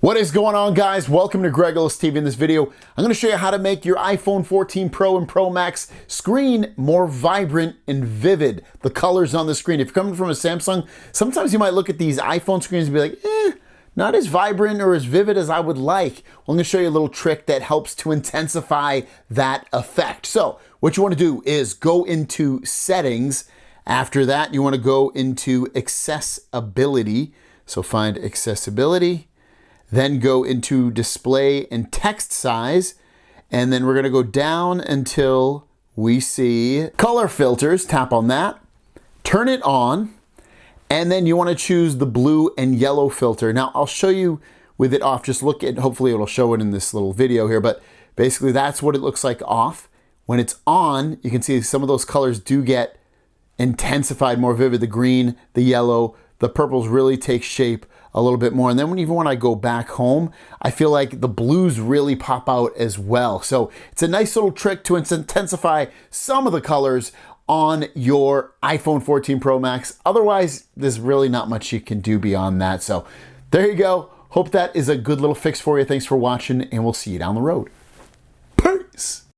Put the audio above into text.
What is going on, guys? Welcome to Greg Ellis TV. In this video, I'm going to show you how to make your iPhone 14 Pro and Pro Max screen more vibrant and vivid. The colors on the screen. If you're coming from a Samsung, sometimes you might look at these iPhone screens and be like, not as vibrant or as vivid as I would like. Well, I'm going to show you a little trick that helps to intensify that effect. So what you want to do is go into Settings. After that, you want to go into Accessibility. So find Accessibility. Then go into Display and Text Size, and then we're going to go down until we see Color Filters. Tap on that, turn it on, and then you want to choose the blue and yellow filter. Now I'll show you with it off. Just look at, hopefully it'll show it in this little video here, but basically that's what it looks like off. When it's on, you can see some of those colors do get intensified, more vivid. The green, the yellow, the purples really take shape a little bit more. And then even when I go back home, I feel like the blues really pop out as well. So it's a nice little trick to intensify some of the colors on your iPhone 14 Pro Max. Otherwise, there's really not much you can do beyond that. So there you go. Hope that is a good little fix for you. Thanks for watching, and we'll see you down the road. Peace.